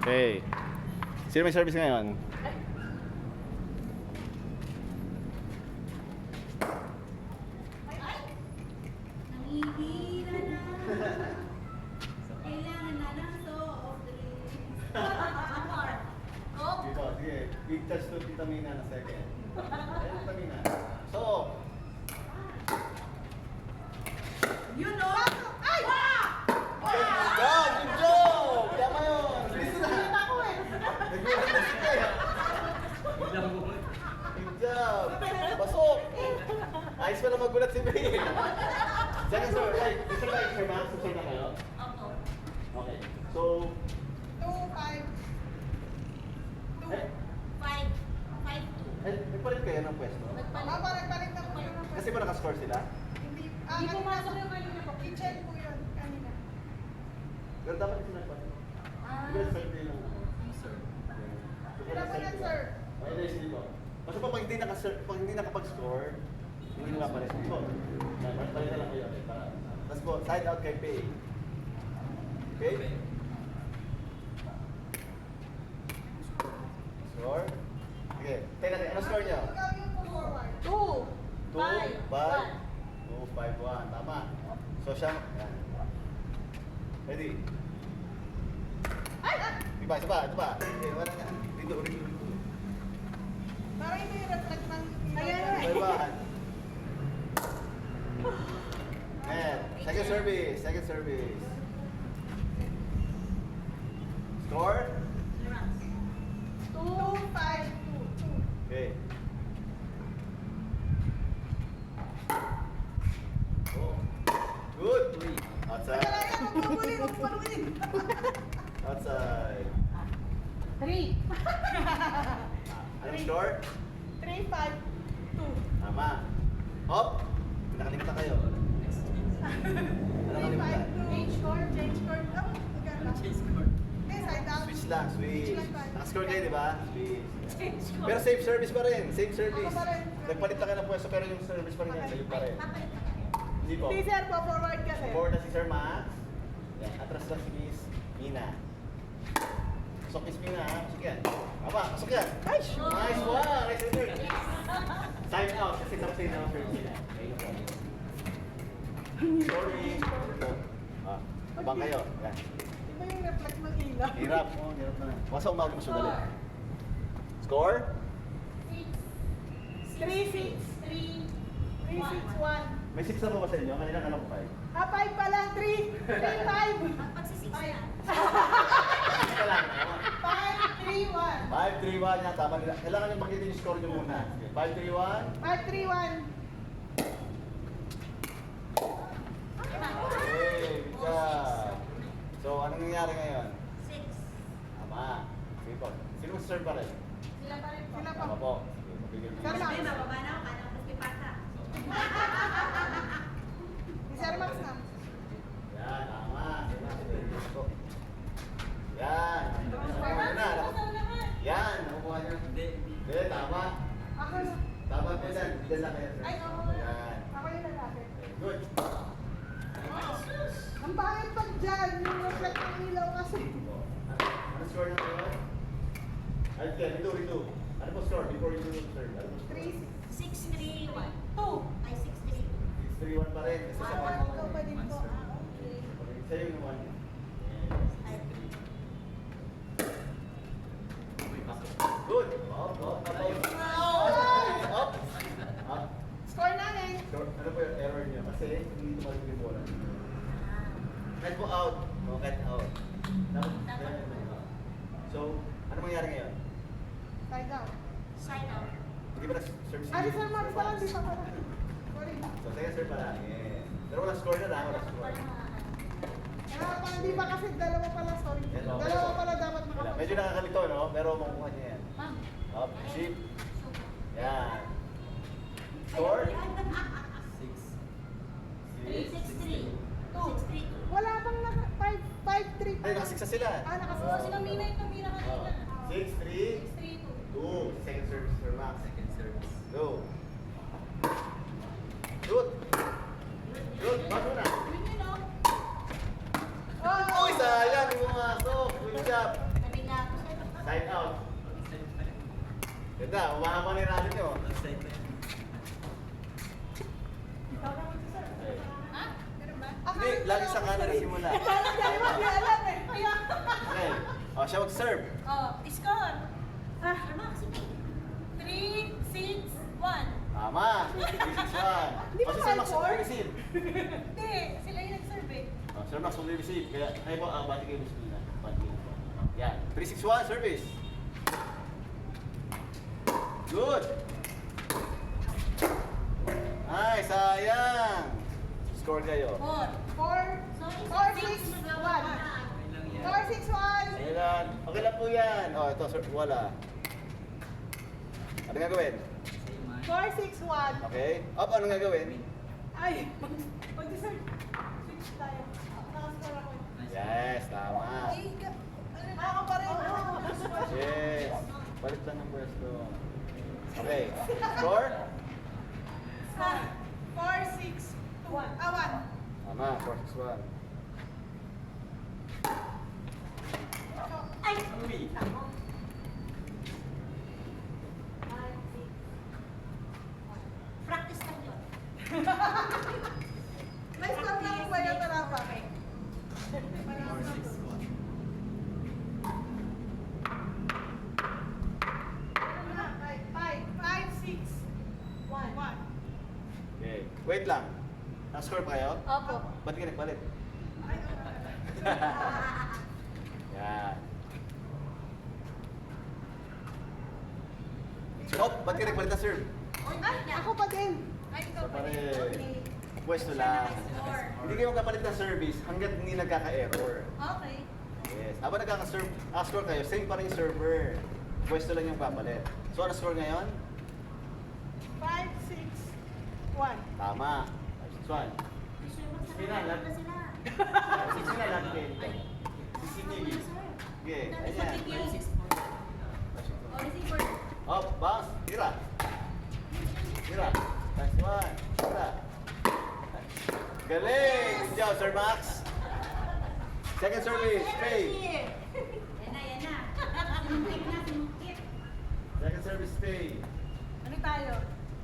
Okay. Sino may service ngayon? Nangihina na. Kailangan na ng soft drinks. Oh? Dito, sige. Big touch to Tita Mina na second. Ayun, Tita Mina. So, You know? Ay! good job! Good job! Tama yun! Listen na! Ako eh. Nag-iwan na siya eh. Good job! Pasok! Ayos pa na magulat si May. Second sir, ay, gusto ba yung Max? Gusto na kayo? Opo. Okay. So, 2, 5. eh, 5, 2. nagpalit kayo ng pwesto? Nagpalit na po yun. Kasi ba nakascore sila? Hindi pumasok yung kanina po. I-check po yun kanina. Pero dapat hindi nagpalit. Di ba start nila lang? Sir. Dapat yan, sir. Okay, guys, dito. Basta pag hindi nakapag-score, hindi nyo kapalit. Dito. Palit na lang kayo. Okay, para. Tapos po, side out kay Pay. Okay? Score? Okay. Teka, ano score nyo? Ikaw yung forward. 2, 5, 1. Tama. So siya, yan. Ready? Ay! Iba. Okay, wala nga. Dito. Parang ito yung reflect ng... Ayan May bahan. Ayan. Second service. Score? 2, 5, 2. Okay. Oh. Good. Outside. Outside. 3. Anong score? 3, 5, 2. Tama. Hop. Nakalimutan kayo. Ano nakalimutan? Change score. Oh, maganda. Eh, side out. Switch lang, switch. Switch lang tayo. Nakascore kayo, di ba? Switch. Change score. Pero safe service pa rin. Safe service. Ako pa rin. Nagpalit lang kayo ng pwesto pero yung service pa rin yan. Sa'yo pa rin. Hindi po. Hindi, sir. Pa-forward ka, sir. Forward na si Sir Max. Yan. Atras lang si Miss Mina. Pasok Miss Mina, ha? Pasok yan. Tama, pasok yan. Nice. Nice one! Nice return. Time out kasi tapos yun ang first nila. Sorry. Ah, abang kayo. Yan. Iba yung reflect ng ilaw. Hirap. Oh, hirap na. Basta umawag mo sudali. Score? 3, 6. 3, 6, 1. May 6 na po ba sa inyo? Kanina alam ko 5. 5 pa lang. 3, 3, 5. Pagsisix na. Isa lang. 5, 3, 1. 5-3-1 yan. Tama nila. Kailangan yung banggitin yung score nyo muna. 5-3-1. 5, 3, 1. Okay, good job. So, anong nangyari ngayon? 6. Tama. Sige po. Sino serve pa rin? Sila pa rin po. Sila pa. Tama po. Sige, mabigyan mo. Sir Max. Sabi, mababa na ako. Kala ko si Pata. Si Sir Max na. Yan, tama. Diyos ko. Yan. Nakuha na. Yan, nakuha niyo. Hindi, tama. Ako na. Tama po yan. Diyan lang kayo. Ay, oo. Yan. Ako yung lalaki. Good. Ang pangit pag dyan, yung reflect ng ilaw kasi. Ano score na kayo? Ay, redo. Ano po score before you serve? Ano po score? 3, 6, 3, 1. 2. Ay, 6, 3. 6-3-1 pa rin. Kasi sa Ah, one. ikaw pa din po. Ah, okay. Sa'yo yung one. Ay, Good. Up. Up. Score namin. Score. Ano po yung error niyo? Kasi hindi tumalog yung bola. Cut po out. No, cut out. Dapat. So, ano mangyari ngayon? Side out. side out. Hindi ba na-serve Ah, si Sir Max pa lang, di pa pala. Sorry. So, second serve pa lang. Yes. Pero wala score na lang. Wala score. Ah, pang di pa kasi dalawa pala, sorry. Yan, okay. Dalawa pala dapat Wala. makapag. Medyo nakakalito, no? Pero makukuha niya yan. Ma'am. Up. Sheep. Yan. Score? 6-3. 6-3. Wala pang naka 5-3 pa. Ay, nakasix sila. Ah, nakasix. Oo, sila Mina yung Mina kanina. 6-3. 6-3-2. 2. Second serve, Sir Max. Second service. Go. Shoot. Shoot. Bago na. Yun yun, oh. Oh, Uy, sayang. Pumasok. Good job. Sabi nga Side out. Ganda, umahaba na yung rally nyo. Ikaw na mag-serve. Okay. Ha? Ganun ba? Hindi, lagi sa kanan na simula. Dahil mo, di alam eh. Kaya. Okay. O, siya mag-serve. Oh, score. Tama kasi. 3, 6, 1. Tama. 3-6-1. Hindi ba O, si Sir Max 5-4? mag-receive. Hindi, sila yung nag-serve eh. O, Sir Max mag-receive. Kaya, kayo po, bati kayo gusto nila. Bati kayo po. Yan. 3-6-1, service. Good. Ay, sayang. Score kayo. 4. 4, 6, 1. 4, 6, 1. Ayan. Okay lang po yan. O, ito, sir, wala. Ano gagawin? 4, 6, 1. Okay. Up, ano gagawin? Ay, mag-serve. Switch tayo. Nakascore ako. Yes, tama. Ay, ako pa rin. Yes. Palit lang ng pwesto. Okay. Score? 4, 6, 2. 1. Tama, 4-6-1. Ay! Uy. Practice lang yun. May stop na po ba yung tarapa? Five, 6, 1. Okay. Wait lang. Nakascore pa kayo? Opo. Ba't ka nagpalit? Ay, Yan. Oh, ba't ka nagpalit na serve? ako pa din. Ay, So, pare, Okay. pwesto lang. Hindi kayo magkapalit ng service hanggat hindi nagkaka-error. Okay. Yes. Habang nagkaka-score kayo, same pa rin yung server. Pwesto lang yung papalit. So, ano score ngayon? 5, 6, 1. Tama. 5-6-1. Pinalag. Sinalag kayo dito. CCTV. Okay, ayan. Up, bounce, tira. Tira. That's one. Tira. Galing! Good job, Sir Max. Second service, stay. Yan na. Sinungkit. Second service, stay. Ano tayo?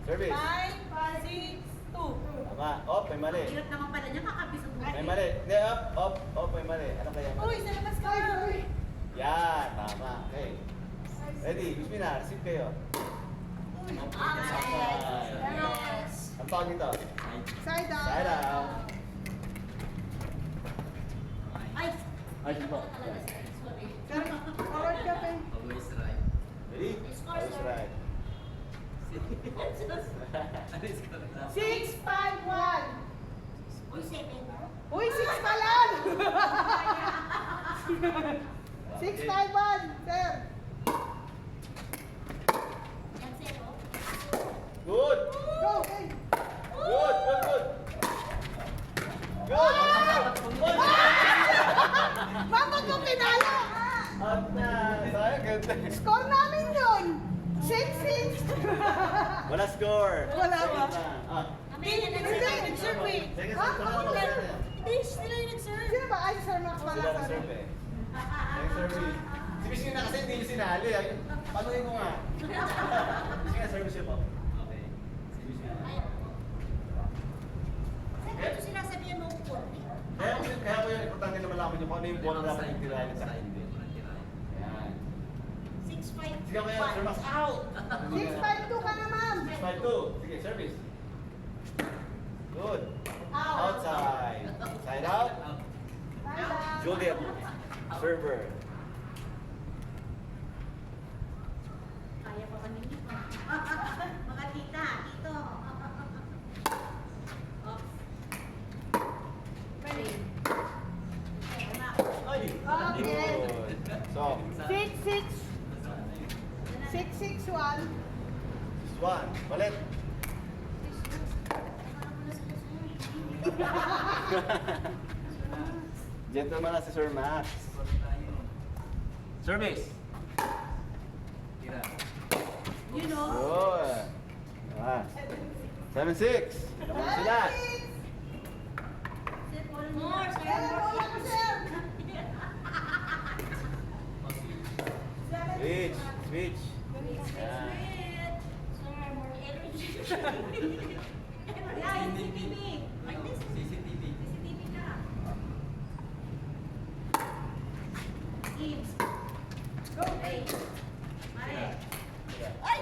Service. 5, 6, 2. Tama. Up, may mali. Hirap naman pala niya, kakabis ang May mali. Hindi, up, may mali. Ano kaya mali? Uy, sa labas ka. Yan, tama. Okay. Ready, gusto na, receive kayo. Yes. Ang tawag nito? Side out. Side out. Ay! Ay, sige po. Sorry. Sir, forward ka pa. Always right. Ready? Score, That's sir. right. 6, 5, 1. Uy, 7. Uy, 6 pa lang. 6, 5, 1. Sir. Yan, 0. Good! Go. Okay. Good! Good! Good! Good! Mama ko pinalo. At na! Sayang, ganda. Score namin yun. 6, 6. Wala score. Wala ba? Second na. Ah. Hindi, nag-serve eh. Second Ha? serve. Ako nag-serve. Hindi, sila yung nag-serve. Sino ba? Ay, Sir Max pala. Sila Sorry. nag-serve eh. Second service. Si Miss na kasi hindi niyo sinali. Panuhin ko nga. Sige, service siya po. Okay. Ayaw. Saan ito sinasabihan mo ko? Kaya po yung importante na malaman niyo kung ano yung bola dapat yung tirahin sa Side hindi. din. Walang tirahin. Yan. 6, 5, Sige kaya, Sir Max, out! 6, 5, 2 ka naman. 6-5-2. Sige, service. Good. Out. Outside. Side out. Side out. Juliet. Server. Kaya pa maningin. Mga tita, dito. Off. Ready. Ay! Okay. Good. So, 6, 6, 1. this one. Balik. Gentleman na si Sir Max. Service. Tira. You know. Good. Ah. 7-6. Naman sila. 6. More, Sir, sir. wala ka, sir. 7, Switch. Switch. Yan. Yeah, yung CCTV. Like Ano? this. CCTV. CCTV ka. Gibbs. Go. Hey. Mare. Ay!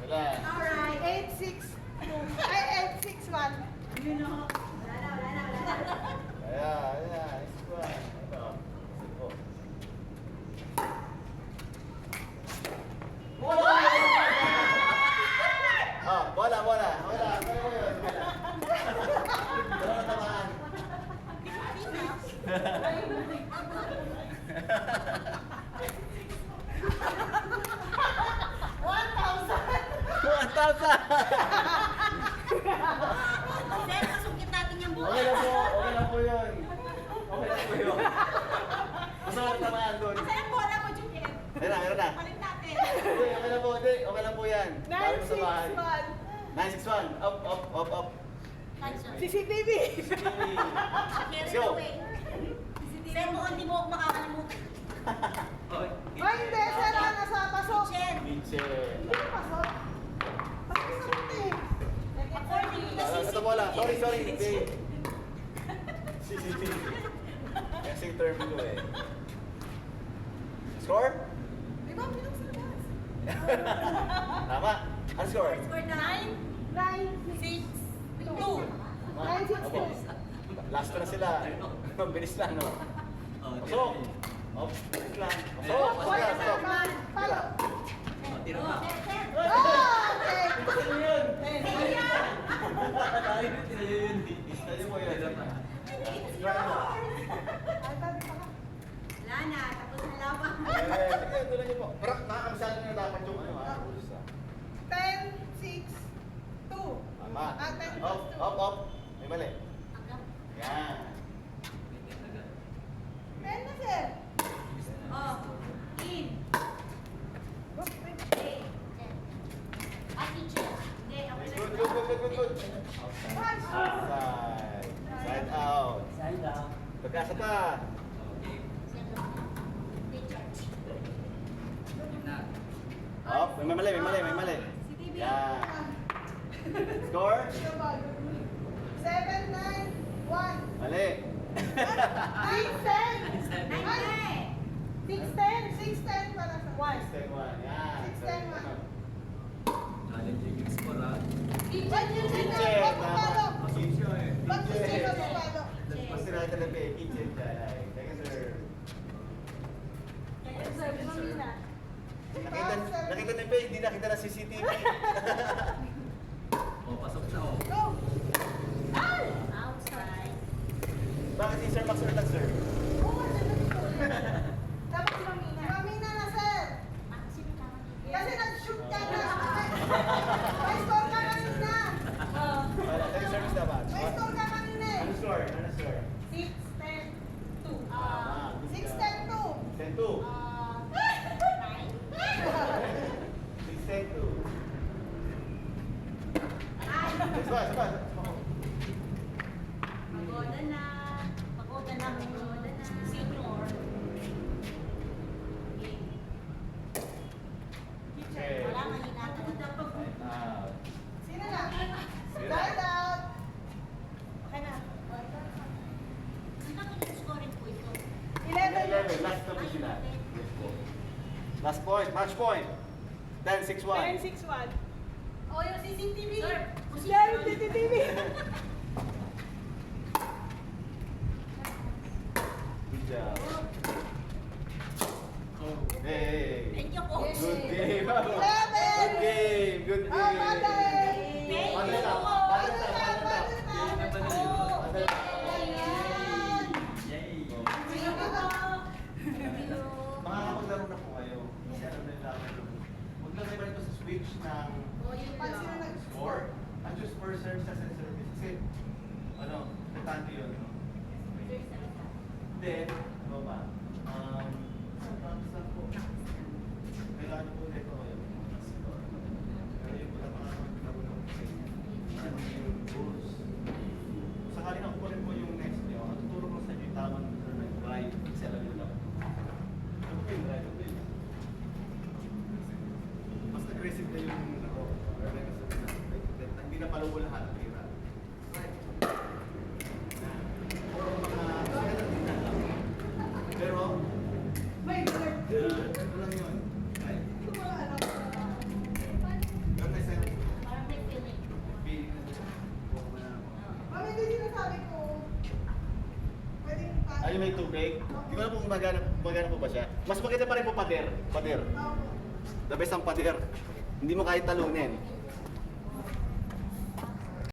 Wala. Alright. 8-6-2. Ay, 8-6-1. You know. Wala na, wala na, wala na. Ayan. Squad. Ito. Ito. Bola. Bola mo yun. Bola na tamaan. Sir, masungkit natin yung buhay. Okay lang po yun. Okay lang po yun. Basta wala tamaan doon. Asan ang bola mo, Juliet? Meron na. Palit natin. Hindi, okay lang po. Hindi, okay lang po yan. Dami mo sa bahay. 9-6-1. 961. Up. CCTV. Let's go. Sir, mo, hindi mo ako makakalimutan. Oy. Ay, hindi. Sir, nasa pasok. Kitchen. Mitchell. Hindi pasok. Pasok eh. According to the Ito bola. Sorry. Hindi. CCTV. Kasing term ko eh. Score? Di ba, pinagsalas? Tama. Ano score? Score na. 9-6-2. 2. 9-6-2. Last na sila. Bilis lang, no? Oh, Pasok. Oh, bilis lang. Pasok. Oh, Pasok. boy, Pasok. palo. Oh, tira Oh, pa. sir, sir. Ah, okay. Ano yun? Tayo yun. Ano mo yun? Tira pa. Score mo. Ay, tabi pa ka. Wala na, tapos na laban. Sige, tuloy niyo po. Pero nakakabisado na dapat yung ano ha. Rules, ha? 10-6-2. Tama. Ah, 10-6-2. Up. May mali. Yan. 10 na, sir. Oh, in. Go, Okay. Ah, teacher. Hindi, okay lang. Good. One. Side. Side out. Side out. Pagkasa pa. Okay. Teacher. Na. Up. May mali. CCTV. Yan. Score? 7-9-1. Mali. 6-10. 9. 6-10 para sa 1. 6-10-1. Yan. 6-10-1. Challenging yung score, ha? Wag yun din na. Kitchen. Wag Tama. palo. Pasensya eh. Wag kitchen, wag palo. Mas sinata na pay. Kitchen dyan. Ay, thank you, sir. Observe mo, Mina. Nakita ni Pay, hindi nakita na CCTV. Oh, pasok na, oh. Go. Ay! Outside. Bakit si Sir Max ulit, sir? Oo, dapat si Mamina. Mamina na, sir. Ah, sino tama dito? Kasi nag-shoot ka na. May score ka kanina. Wala, tayo service dapat. May score ka kanina eh. Ano score? 6-10-2. Tama. 6-10-2. 10-2. 6-10-2. Ay, Sabay. pagoda na. Pagoda na. Senior. Okay. Wala, mahinata na daw. Side out. Sino na? Sino? Side out. Okay na. Ang bakit scoring po ito? 11. Last na po sila. Yes po. Last point, match point. 10-6-1. 10-6-1. Oh, yung CCTV. Sir, Sir, CCTV. Good job. Oh. Hey. Thank you po. Good game. 11. Good Oh, game. bagay. Thank Ano you na? po. Ano na? Oh, Ano na? Ayan. Yay. Thank you po. Thank you. Makakapaglaro na po kayo. Kasi ano na lang. Huwag lang kayo balik sa switch ng Oh, yun Pag sino lang. nag-score, score. Ang choose per service as a service. Kasi, ano, importante yun. No? Then, ano ba? Sa po. Kailangan po ulit ko kayo. Pero yung wala makakapaglaro na po kasi ano yung rules. Kung sakaling ako po rin po yung next nyo, ang tuturo ko sa inyo yung tamang drive. Kasi alam nyo lang. Ano po yung drive? italo mo lahat. Tira. Right. Puro mga magandang tingnan lang. Pero, May third. ito lang yun. Right. Hindi ko wala alam. Pero may sense. Parang may feeling. Feeling na siya. Mami, ito yung sinasabi ko. Pwedeng pa. Ayun may tubig. Hindi ko alam kung magana po ba siya. Mas maganda pa rin po pader. Pader. Opo. The best ang pader. Hindi mo kahit talunin.